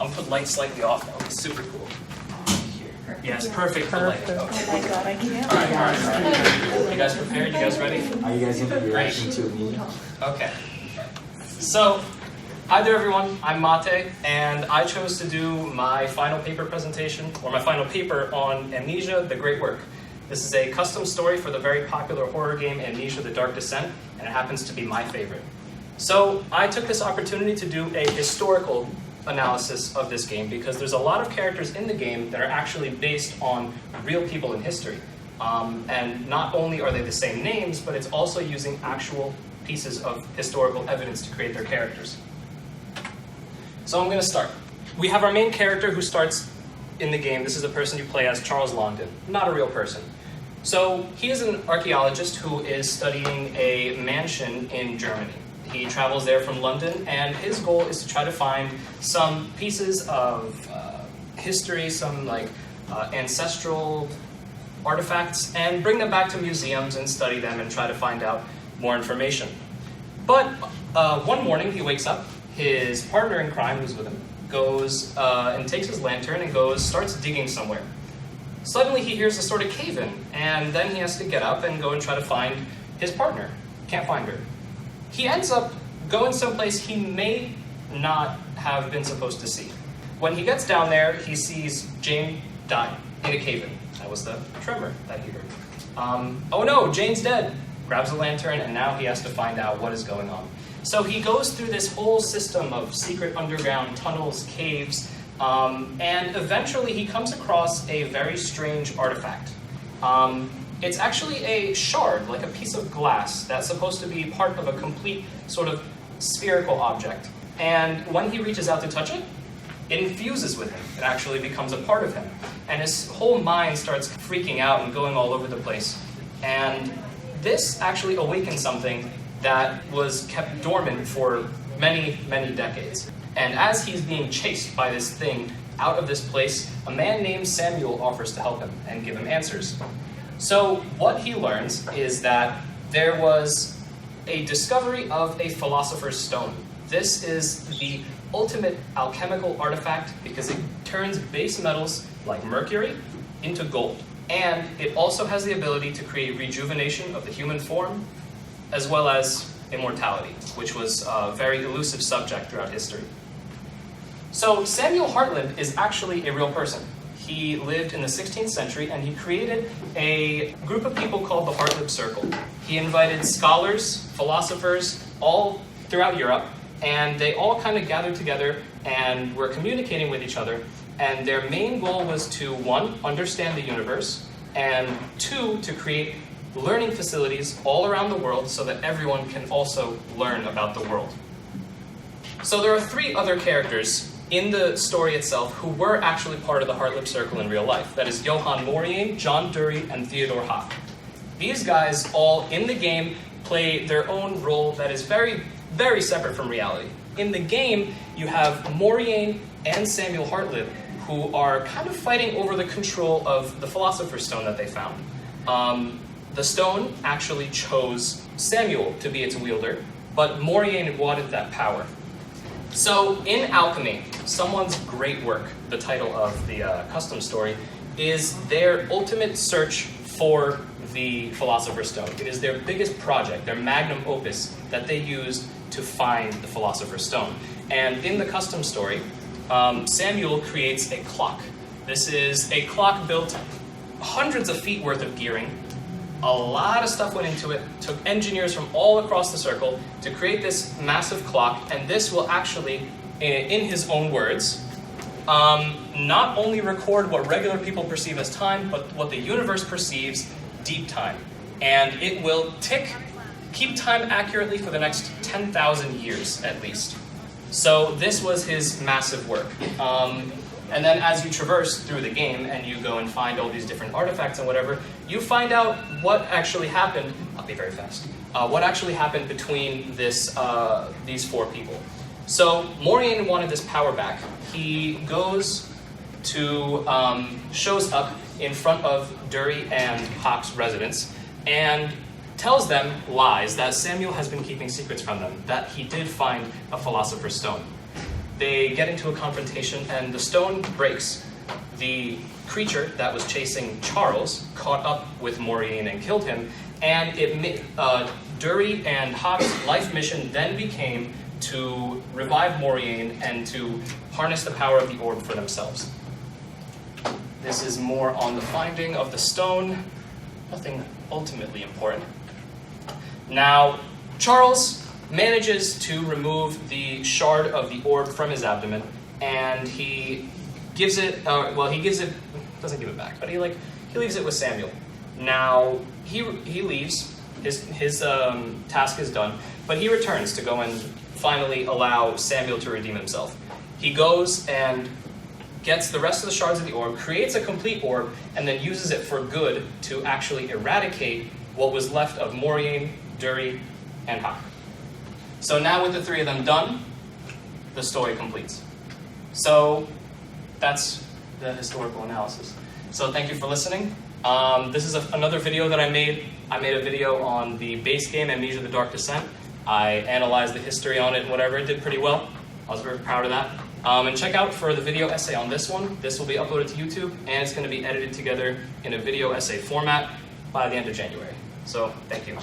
I'll put light slightly off. That'll be super cool. Here. Yes, perfect for light. Okay. Oh my god, I can't. All right. You guys prepared? You guys ready? Are you guys going to be reacting to me? Okay. So, hi there everyone, I'm Mate, and I chose to do my final paper presentation, or my final paper on Amnesia, The Great Work. This is a custom story for the very popular horror game Amnesia, The Dark Descent, and it happens to be my favorite. So, I took this opportunity to do a historical analysis of this game because there's a lot of characters in the game that are actually based on real people in history. And not only are they the same names, but it's also using actual pieces of historical evidence to create their characters. So I'm going to start. We have our main character who starts in the game. This is a person you play as, Charles Longden, not a real person. So he is an archaeologist who is studying a mansion in Germany. He travels there from London, and his goal is to try to find some pieces of history, some ancestral artifacts, and bring them back to museums and study them and try to find out more information. But one morning he wakes up, his partner in crime who's with him goes and takes his lantern and starts digging somewhere. Suddenly he hears a sort of cave-in, and then he has to get up and go and try to find his partner. Can't find her. He ends up going someplace he may not have been supposed to see. When he gets down there, he sees Jane die in a cave-in. That was the tremor that he heard. Oh no, Jane's dead. Grabs a lantern, and now he has to find out what is going on. So he goes through this whole system of secret underground tunnels, caves, and eventually he comes across a very strange artifact. It's actually a shard, like a piece of glass, that's supposed to be part of a complete sort of spherical object. And when he reaches out to touch it, it infuses with him. It actually becomes a part of him. And his whole mind starts freaking out and going all over the place. And this actually awakens something that was kept dormant for many, many decades. And as he's being chased by this thing out of this place, a man named Samuel offers to help him and give him answers. So what he learns is that there was a discovery of a philosopher's stone. This is the ultimate alchemical artifact because it turns base metals like mercury into gold. And it also has the ability to create rejuvenation of the human form, as well as immortality, which was a very elusive subject throughout history. So Samuel Hartland is actually a real person. He lived in the 16th century, and he created a group of people called the Hearth of Circle. He invited scholars, philosophers, all throughout Europe, and they all kind of gathered together and were communicating with each other. And their main goal was to, one, understand the universe, and two, to create learning facilities all around the world so that everyone can also learn about the world. So there are three other characters in the story itself who were actually part of the Hearth of Circle in real life. That is Johann Moriane, John Dury, and Theodore Hoff. These guys all in the game play their own role that is very, very separate from reality. In the game, you have Moriane and Samuel Hartland, who are kind of fighting over the control of the Philosopher's Stone that they found. The stone actually chose Samuel to be its wielder, but Moriane wanted that power. So in alchemy, someone's great work, the title of the custom story, is their ultimate search for the Philosopher's Stone. It is their biggest project, their magnum opus that they used to find the Philosopher's Stone. And in the custom story, Samuel creates a clock. This is a clock built hundreds of feet worth of gearing. A lot of stuff went into it, took engineers from all across the circle to create this massive clock, and this will actually, in his own words, not only record what regular people perceive as time, but what the universe perceives deep time. And it will keep time accurately for the next 10,000 years at least. So this was his massive work. And then as you traverse through the game and you go and find all these different artifacts and whatever, you find out what actually happened. I'll be very fast. What actually happened between these four people. So Moriane wanted this power back. He goes to, shows up in front of Dury and Hock's residence and tells them lies that Samuel has been keeping secrets from them, that he did find a Philosopher's Stone. they get into a confrontation, and the stone breaks. The creature that was chasing Charles caught up with Maureen and killed him, and Dury and Hawk's life mission then became to revive Maureen and to harness the power of the orb for themselves. This is more on the finding of the stone, nothing ultimately important. Now, Charles manages to remove the shard of the orb from his abdomen, and he gives it, doesn't give it back, but he leaves it with Samuel. Now, he leaves, his task is done, but he returns to go and finally allow Samuel to redeem himself. He goes and gets the rest of the shards of the orb, creates a complete orb, and then uses it for good to actually eradicate what was left of Maureen, Dury, and Hawk. So now with the three of them done, the story completes. So that's the historical analysis. So thank you for listening. This is another video that I made. I made a video on the base game, Amnesia: The Dark Descent. I analyzed the history on it and whatever. It did pretty well. I was very proud of that. And check out for the video essay on this one. This will be uploaded to YouTube, and it's going to be edited together in a video essay format by the end of January. So thank you.